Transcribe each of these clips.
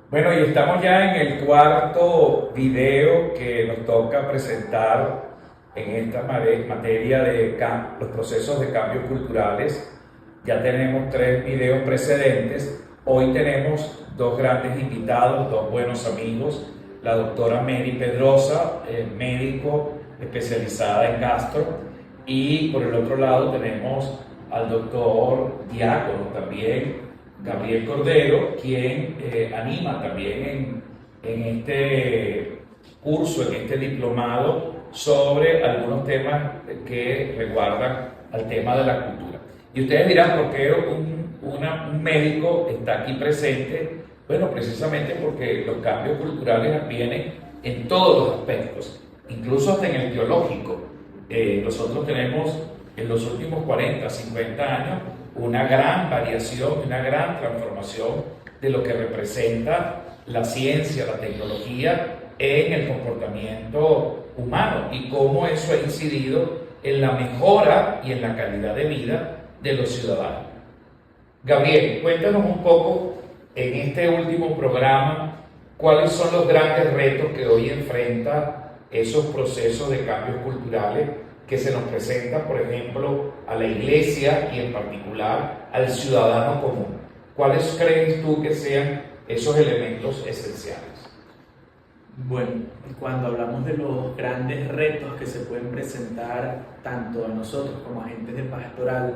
Bueno, y estamos ya en el cuarto video que nos toca presentar en esta materia de los procesos de cambios culturales. Ya tenemos 3 videos precedentes. Hoy tenemos 2 grandes invitados, 2 buenos amigos. La doctora Mary Pedrosa, médico especializada en gastro, y por el otro lado tenemos al doctor diácono también, Gabriel Cordero, quien anima también en este curso, en este diplomado, sobre algunos temas que resguardan al tema de la cultura. Y ustedes dirán, ¿por qué un médico está aquí presente? Bueno, precisamente porque los cambios culturales vienen en todos los aspectos, incluso hasta en el teológico. Nosotros tenemos en los últimos 40, 50 años una gran variación, una gran transformación de lo que representa la ciencia, la tecnología en el comportamiento humano y cómo eso ha incidido en la mejora y en la calidad de vida de los ciudadanos. Gabriel, cuéntanos un poco en este último programa cuáles son los grandes retos que hoy enfrenta esos procesos de cambios culturales que se nos presenta, por ejemplo, a la iglesia y en particular al ciudadano común. ¿Cuáles crees tú que sean esos elementos esenciales? Bueno, cuando hablamos de los grandes retos que se pueden presentar tanto a nosotros como agentes de pastoral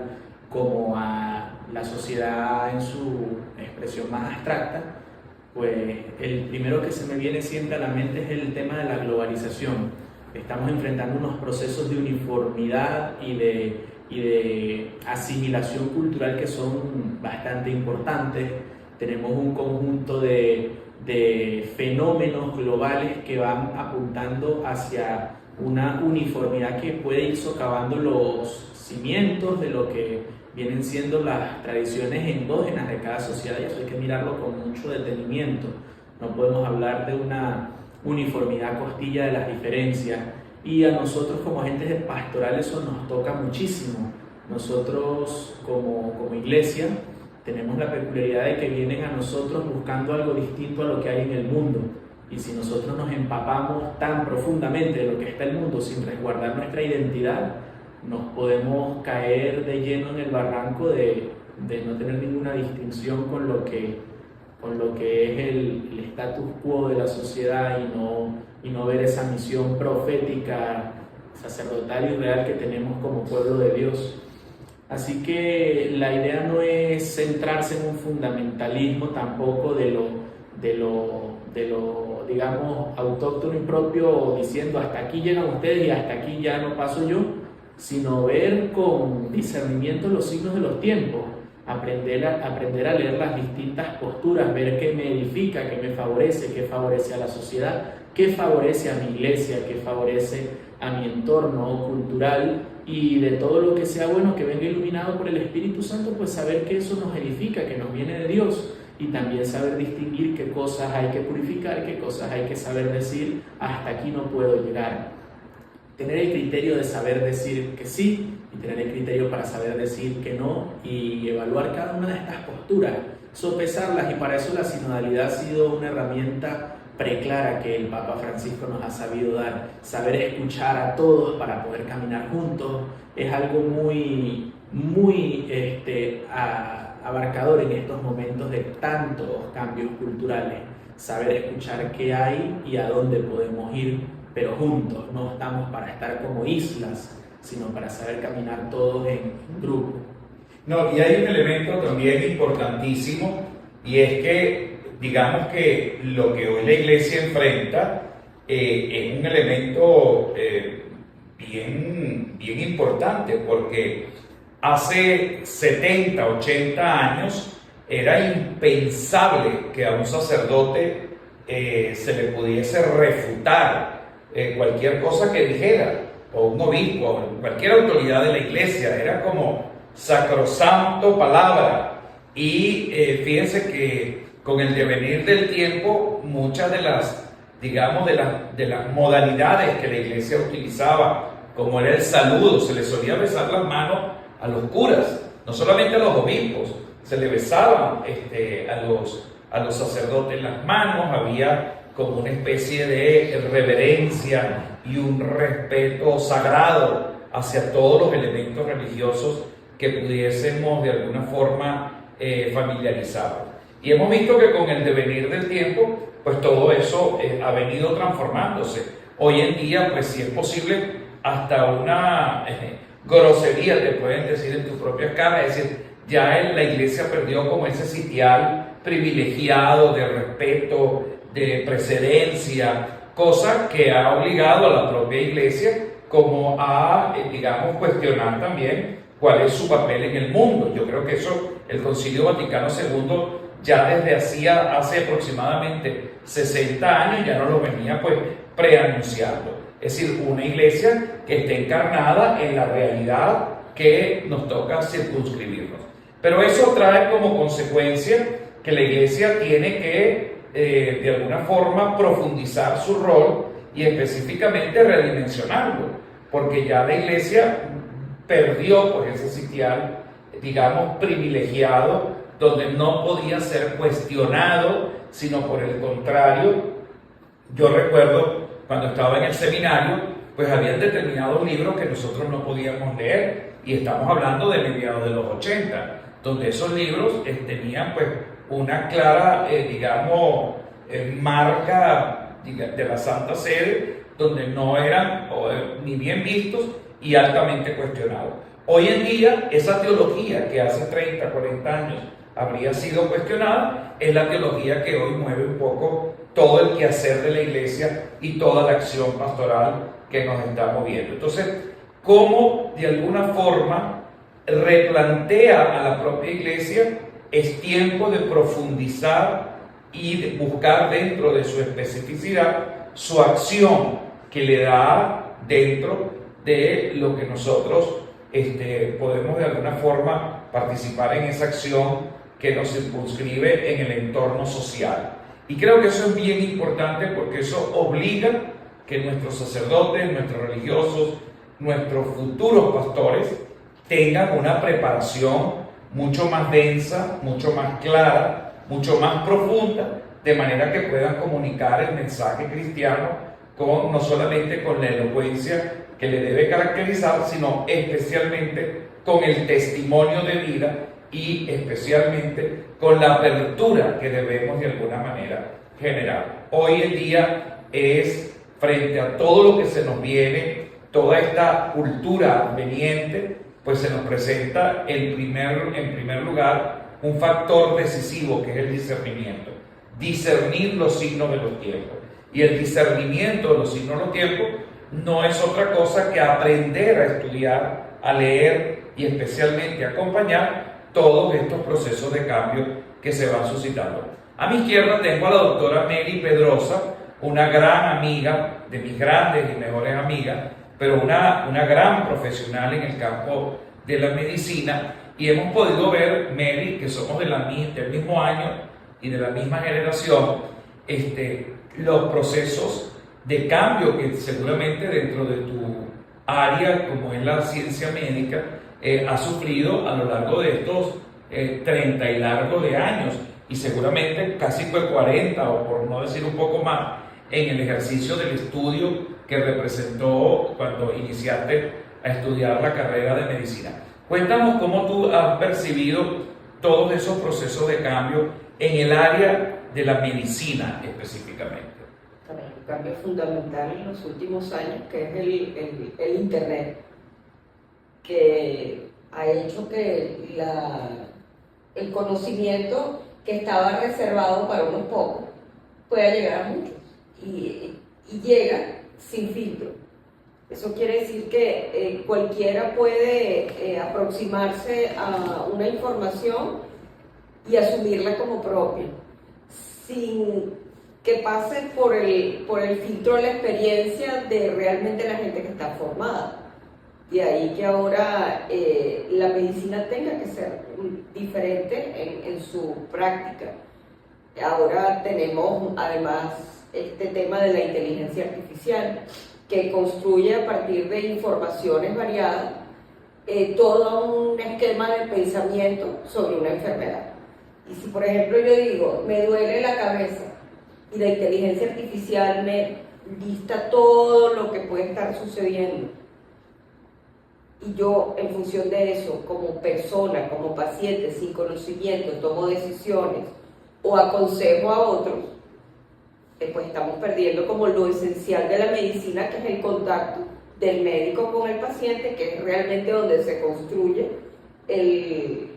como a la sociedad en su expresión más abstracta, pues el primero que se me viene siempre a la mente es el tema de la globalización. Estamos enfrentando unos procesos de uniformidad y de asimilación cultural que son bastante importantes. Tenemos un conjunto de fenómenos globales que van apuntando hacia una uniformidad que puede ir socavando los cimientos de lo que vienen siendo las tradiciones endógenas de cada sociedad, y eso hay que mirarlo con mucho detenimiento. No podemos hablar de una uniformidad costilla de las diferencias, y a nosotros como agentes de pastoral eso nos toca muchísimo. Nosotros como iglesia tenemos la peculiaridad de que vienen a nosotros buscando algo distinto a lo que hay en el mundo, y si nosotros nos empapamos tan profundamente de lo que está en el mundo sin resguardar nuestra identidad, nos podemos caer de lleno en el barranco de no tener ninguna distinción con lo que es el status quo de la sociedad y no ver esa misión profética, sacerdotal y real que tenemos como pueblo de Dios. Así que la idea no es centrarse en un fundamentalismo tampoco de lo digamos autóctono y propio, diciendo hasta aquí llegan ustedes y hasta aquí ya no paso yo, sino ver con discernimiento los signos de los tiempos, aprender a leer las distintas posturas, ver qué me edifica, qué me favorece, qué favorece a la sociedad, qué favorece a mi iglesia, qué favorece a mi entorno cultural, y de todo lo que sea bueno que venga iluminado por el Espíritu Santo, pues saber que eso nos edifica, que nos viene de Dios, y también saber distinguir qué cosas hay que purificar, qué cosas hay que saber decir, hasta aquí no puedo llegar. Tener el criterio de saber decir que sí y tener el criterio para saber decir que no, y evaluar cada una de estas posturas, sopesarlas, y para eso la sinodalidad ha sido una herramienta preclara que el Papa Francisco nos ha sabido dar. Saber escuchar a todos para poder caminar juntos es algo muy abarcador en estos momentos de tantos cambios culturales. Saber escuchar qué hay y a dónde podemos ir, pero juntos. No estamos para estar como islas, sino para saber caminar todos en grupo. No, y hay un elemento también importantísimo, y es que digamos que lo que hoy la iglesia enfrenta es un elemento bien importante, porque hace 70, 80 años era impensable que a un sacerdote se le pudiese refutar cualquier cosa que dijera, o un obispo, o cualquier autoridad de la iglesia. Era como sacrosanto palabra. Y fíjense que con el devenir del tiempo, muchas de las, digamos, de las modalidades que la iglesia utilizaba, como era el saludo, se le solía besar las manos a los curas, no solamente a los obispos, se le besaban a los sacerdotes las manos, había como una especie de reverencia y un respeto sagrado hacia todos los elementos religiosos que pudiésemos de alguna forma familiarizar. Y hemos visto que con el devenir del tiempo, pues todo eso ha venido transformándose. Hoy en día, pues si es posible, hasta una grosería te pueden decir en tu propia cara, es decir, ya la iglesia perdió como ese sitial privilegiado de respeto, de precedencia, cosa que ha obligado a la propia iglesia como a, digamos, cuestionar también cuál es su papel en el mundo. Yo creo que eso el Concilio Vaticano II ya desde hace aproximadamente 60 años ya nos lo venía pues preanunciando. Es decir, una iglesia que esté encarnada en la realidad que nos toca circunscribirnos. Pero eso trae como consecuencia que la iglesia tiene que de alguna forma profundizar su rol y específicamente redimensionarlo, porque ya la iglesia perdió pues ese sitial, digamos, privilegiado, donde no podía ser cuestionado, sino por el contrario. Yo recuerdo cuando estaba en el seminario, pues habían determinados libros que nosotros no podíamos leer, y estamos hablando de mediados de los 80, donde esos libros tenían pues una clara, digamos, marca de la Santa Sede, donde no eran ni bien vistos y altamente cuestionados. Hoy en día, esa teología que hace 30, 40 años habría sido cuestionada, es la teología que hoy mueve un poco todo el quehacer de la iglesia y toda la acción pastoral que nos está moviendo. Entonces, ¿cómo de alguna forma replantea a la propia iglesia? Es tiempo de profundizar y de buscar dentro de su especificidad su acción que le da dentro de lo que nosotros podemos de alguna forma participar en esa acción que nos circunscribe en el entorno social. Y creo que eso es bien importante, porque eso obliga que nuestros sacerdotes, nuestros religiosos, nuestros futuros pastores tengan una preparación mucho más densa, mucho más clara, mucho más profunda, de manera que puedan comunicar el mensaje cristiano no solamente con la elocuencia que le debe caracterizar, sino especialmente con el testimonio de vida y especialmente con la apertura que debemos de alguna manera generar. Hoy en día es, frente a todo lo que se nos viene, toda esta cultura veniente, pues se nos presenta en primer lugar un factor decisivo, que es el discernimiento. Discernir los signos de los tiempos. Y el discernimiento de los signos de los tiempos no es otra cosa que aprender a estudiar, a leer y especialmente a acompañar todos estos procesos de cambio que se van suscitando. A mi izquierda tengo a la doctora Mary Pedrosa, una gran amiga, de mis grandes y mejores amigas, pero una gran profesional en el campo de la medicina, y hemos podido ver, Mary, que somos del mismo año y de la misma generación, los procesos de cambio que seguramente dentro de tu área, como es la ciencia médica, ha sufrido a lo largo de estos 30 y largos de años, y seguramente casi por 40, o por no decir un poco más, en el ejercicio del estudio que representó cuando iniciaste a estudiar la carrera de medicina. Cuéntanos cómo tú has percibido todos esos procesos de cambio en el área de la medicina específicamente. Un cambio fundamental en los últimos años, que es el Internet, que ha hecho que el conocimiento que estaba reservado para unos pocos pueda llegar a muchos, y llega sin filtro. Eso quiere decir que cualquiera puede aproximarse a una información y asumirla como propia, sin que pase por el filtro de la experiencia de realmente la gente que está formada. De ahí que ahora la medicina tenga que ser diferente en su práctica. Ahora tenemos además este tema de la inteligencia artificial, que construye a partir de informaciones variadas todo un esquema de pensamiento sobre una enfermedad. Y si, por ejemplo, yo digo, me duele la cabeza y la inteligencia artificial me lista todo lo que puede estar sucediendo, y yo, en función de eso, como persona, como paciente, sin conocimiento, tomo decisiones o aconsejo a otros, pues estamos perdiendo como lo esencial de la medicina, que es el contacto del médico con el paciente, que es realmente donde se construye el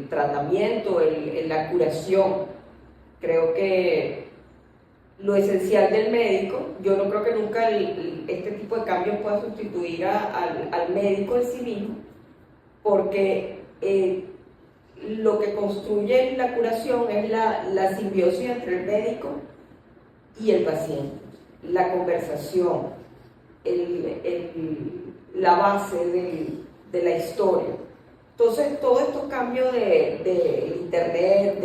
tratamiento, la curación. Creo que lo esencial del médico, yo no creo que nunca este tipo de cambios pueda sustituir al médico en sí mismo, porque lo que construye la curación es la simbiosis entre el médico y el paciente, la conversación, la base de la historia. Entonces, todos estos cambios de internet,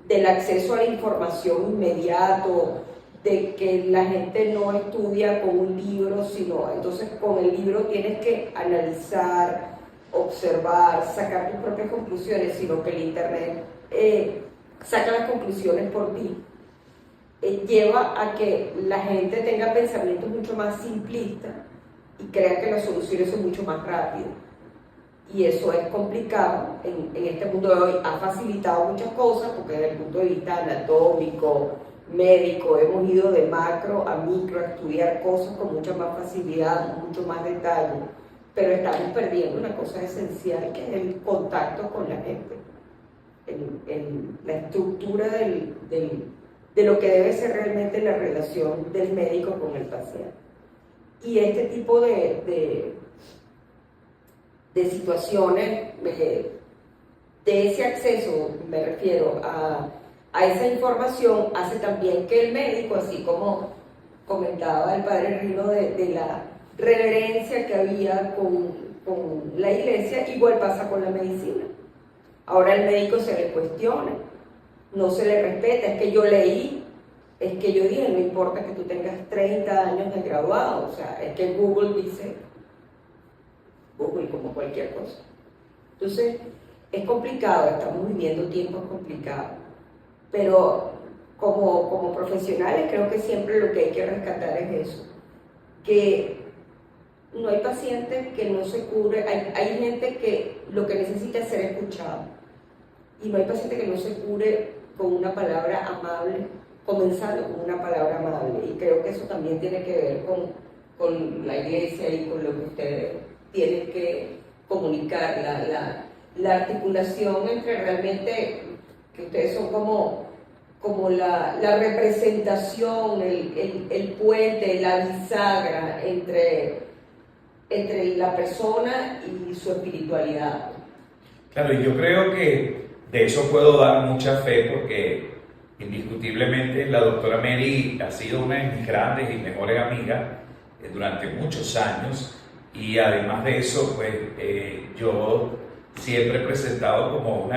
del acceso a la información inmediato, de que la gente no estudia con un libro, sino entonces con el libro tienes que analizar, observar, sacar tus propias conclusiones, sino que el internet saca las conclusiones por ti. Lleva a que la gente tenga pensamientos mucho más simplistas y crea que las soluciones son mucho más rápidas. Y eso es complicado en este mundo de hoy. Ha facilitado muchas cosas, porque desde el punto de vista anatómico, médico, hemos ido de macro a micro a estudiar cosas con mucha más facilidad, mucho más detalle, pero estamos perdiendo una cosa esencial, que es el contacto con la gente, la estructura de lo que debe ser realmente la relación del médico con el paciente. Y este tipo de situaciones, de ese acceso, me refiero a esa información, hace también que el médico, así como comentaba el padre Rino de la reverencia que había con la iglesia, igual pasa con la medicina. Ahora el médico se le cuestiona, no se le respeta, es que yo leí, es que yo dije, no importa que tú tengas 30 años de graduado, o sea, es que Google dice, Google como cualquier cosa. Entonces, es complicado, estamos viviendo tiempos complicados, pero como profesionales creo que siempre lo que hay que rescatar es eso, que no hay pacientes que no se cure, hay gente que lo que necesita es ser escuchado, y no hay paciente que no se cure con una palabra amable, comenzando con una palabra amable, y creo que eso también tiene que ver con la iglesia y con lo que ustedes tienen que comunicar, la articulación entre realmente, que ustedes son como la representación, el puente, la bisagra entre la persona y su espiritualidad. Claro, y yo creo que de eso puedo dar mucha fe, porque indiscutiblemente la doctora Mary ha sido una de mis grandes y mejores amigas durante muchos años, y además de eso, pues yo siempre he presentado como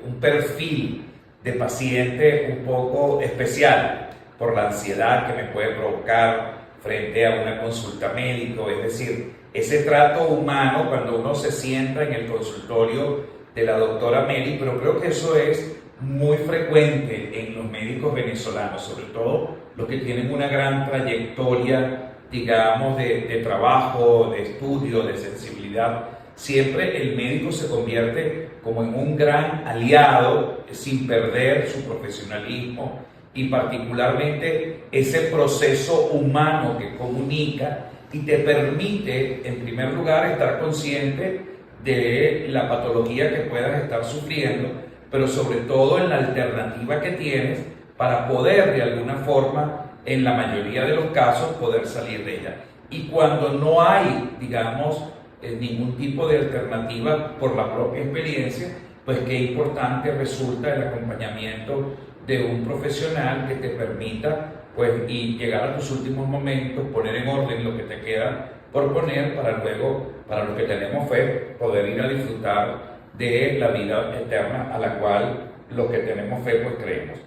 un perfil de paciente un poco especial por la ansiedad que me puede provocar frente a una consulta médica, es decir, ese trato humano cuando uno se sienta en el consultorio de la doctora Mary, pero creo que eso es muy frecuente en los médicos venezolanos, sobre todo los que tienen una gran trayectoria, digamos, de trabajo, de estudio, de sensibilidad. Siempre el médico se convierte como en un gran aliado sin perder su profesionalismo, y particularmente ese proceso humano que comunica y te permite, en primer lugar, estar consciente de la patología que puedas estar sufriendo, pero sobre todo en la alternativa que tienes para poder, de alguna forma, en la mayoría de los casos, poder salir de ella. Y cuando no hay, digamos, ningún tipo de alternativa por la propia experiencia, pues qué importante resulta el acompañamiento de un profesional que te permita, pues, y llegar a tus últimos momentos, poner en orden lo que te queda por poner, para luego, para los que tenemos fe, poder ir a disfrutar de la vida eterna a la cual los que tenemos fe, pues, creemos.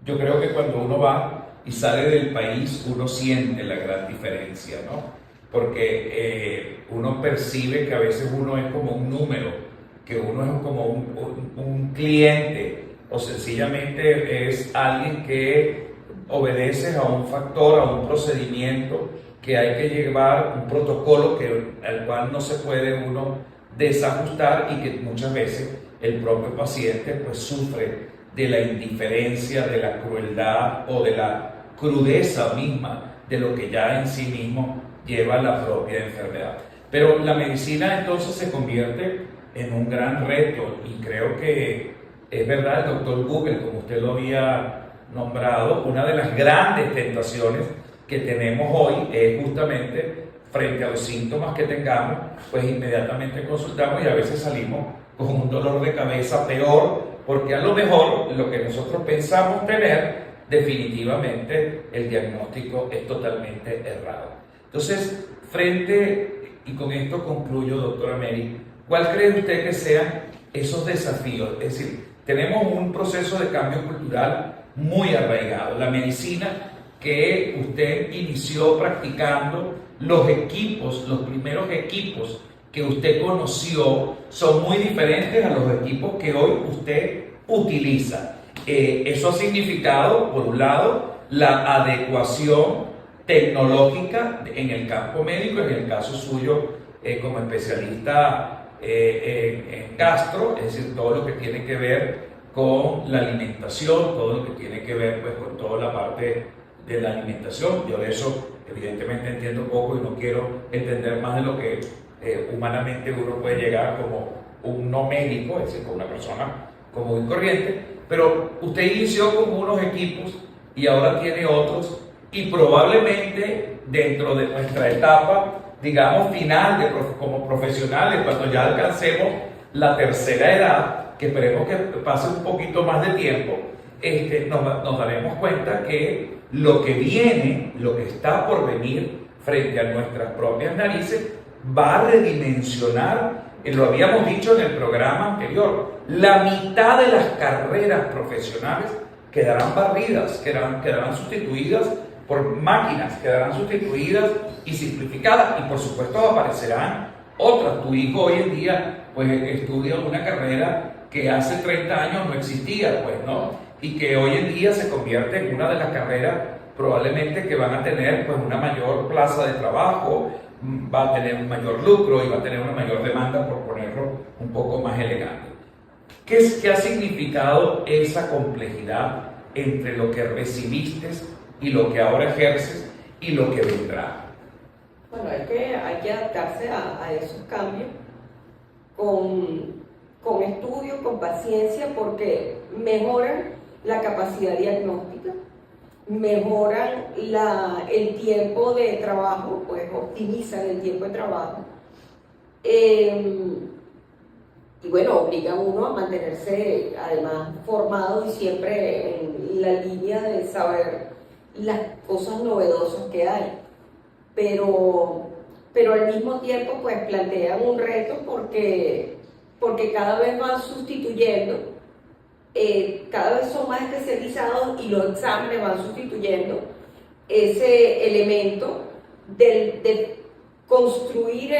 Yo creo que cuando uno va y sale del país, uno siente la gran diferencia, ¿no? porque uno percibe que a veces uno es como un número, que uno es como un cliente, o sencillamente es alguien que obedece a un factor, a un procedimiento que hay que llevar, un protocolo al cual no se puede uno desajustar, y que muchas veces el propio paciente pues sufre de la indiferencia, de la crueldad o de la crudeza misma de lo que ya en sí mismo lleva la propia enfermedad. Pero la medicina entonces se convierte en un gran reto, y creo que es verdad, el doctor Google, como usted lo había nombrado, una de las grandes tentaciones que tenemos hoy es justamente frente a los síntomas que tengamos, pues inmediatamente consultamos, y a veces salimos con un dolor de cabeza peor, porque a lo mejor lo que nosotros pensamos tener, definitivamente el diagnóstico es totalmente errado. Entonces, y con esto concluyo, doctora Mary, ¿cuál cree usted que sean esos desafíos? Es decir, tenemos un proceso de cambio cultural muy arraigado. La medicina que usted inició practicando, los primeros equipos que usted conoció son muy diferentes a los equipos que hoy usted utiliza. Eso ha significado, por un lado, la adecuación tecnológica en el campo médico, en el caso suyo como especialista en gastro, es decir, todo lo que tiene que ver con la alimentación, todo lo que tiene que ver pues, con toda la parte de la alimentación. Yo de eso evidentemente entiendo poco y no quiero entender más de lo que humanamente uno puede llegar como un no médico, es decir, como una persona común y corriente, pero usted inició con unos equipos y ahora tiene otros, y probablemente dentro de nuestra etapa, digamos, final como profesionales, cuando ya alcancemos la tercera edad, que esperemos que pase un poquito más de tiempo, nos daremos cuenta que lo que viene, lo que está por venir frente a nuestras propias narices, va a redimensionar, lo habíamos dicho en el programa anterior, la mitad de las carreras profesionales quedarán barridas, quedarán sustituidas por máquinas, quedarán sustituidas y simplificadas, y por supuesto aparecerán otras. Tu hijo hoy en día pues estudia una carrera que hace 30 años no existía, pues, ¿no? Y que hoy en día se convierte en una de las carreras probablemente que van a tener pues una mayor plaza de trabajo, va a tener un mayor lucro y va a tener una mayor demanda, por ponerlo un poco más elegante. ¿Qué ha significado esa complejidad entre lo que recibiste y lo que ahora ejerces y lo que vendrá? Bueno, hay que adaptarse a esos cambios con estudio, con paciencia, porque mejoran la capacidad diagnóstica, mejoran el tiempo de trabajo, pues optimizan el tiempo de trabajo, y bueno, obliga a uno a mantenerse además formado y siempre en la línea de saber las cosas novedosas que hay, pero al mismo tiempo pues plantean un reto porque cada vez van sustituyendo, cada vez son más especializados, y los exámenes van sustituyendo ese elemento de construir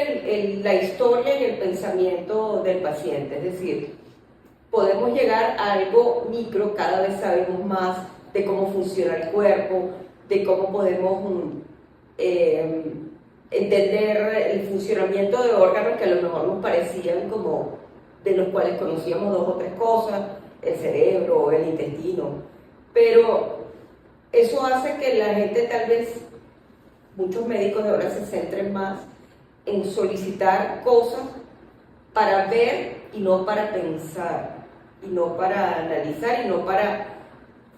la historia y el pensamiento del paciente. Es decir, podemos llegar a algo micro, cada vez sabemos más de cómo funciona el cuerpo, de cómo podemos entender el funcionamiento de órganos que a lo mejor nos parecían como de los cuales conocíamos 2 o 3 cosas, el cerebro, el intestino, pero eso hace que la gente, tal vez muchos médicos de ahora, se centren más en solicitar cosas para ver y no para pensar, y no para analizar, y no para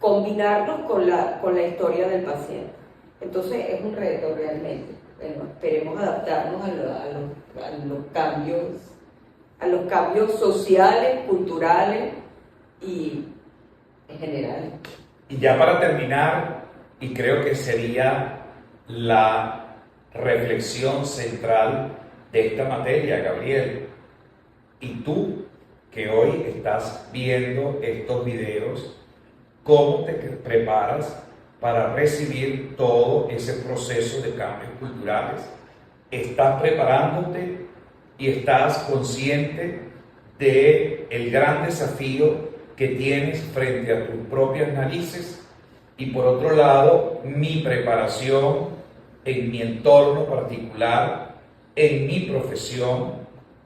combinarlos con la historia del paciente. Entonces es un reto realmente. Bueno, esperemos adaptarnos a los cambios sociales, culturales y en general. Y ya para terminar, y creo que sería la reflexión central de esta materia, Gabriel, y tú que hoy estás viendo estos videos, ¿cómo te preparas para recibir todo ese proceso de cambios culturales estás preparándote y estás consciente de el gran desafío que tienes frente a tus propias narices, y por otro lado, mi preparación en mi entorno particular, en mi profesión,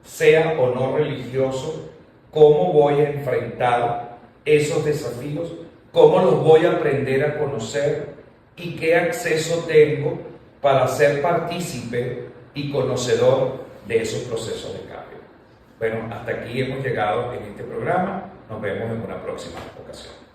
sea o no religioso, cómo voy a enfrentar esos desafíos, cómo los voy a aprender a conocer y qué acceso tengo para ser partícipe y conocedor de esos procesos de cambio. Bueno, hasta aquí hemos llegado en este programa. Nos vemos en una próxima ocasión.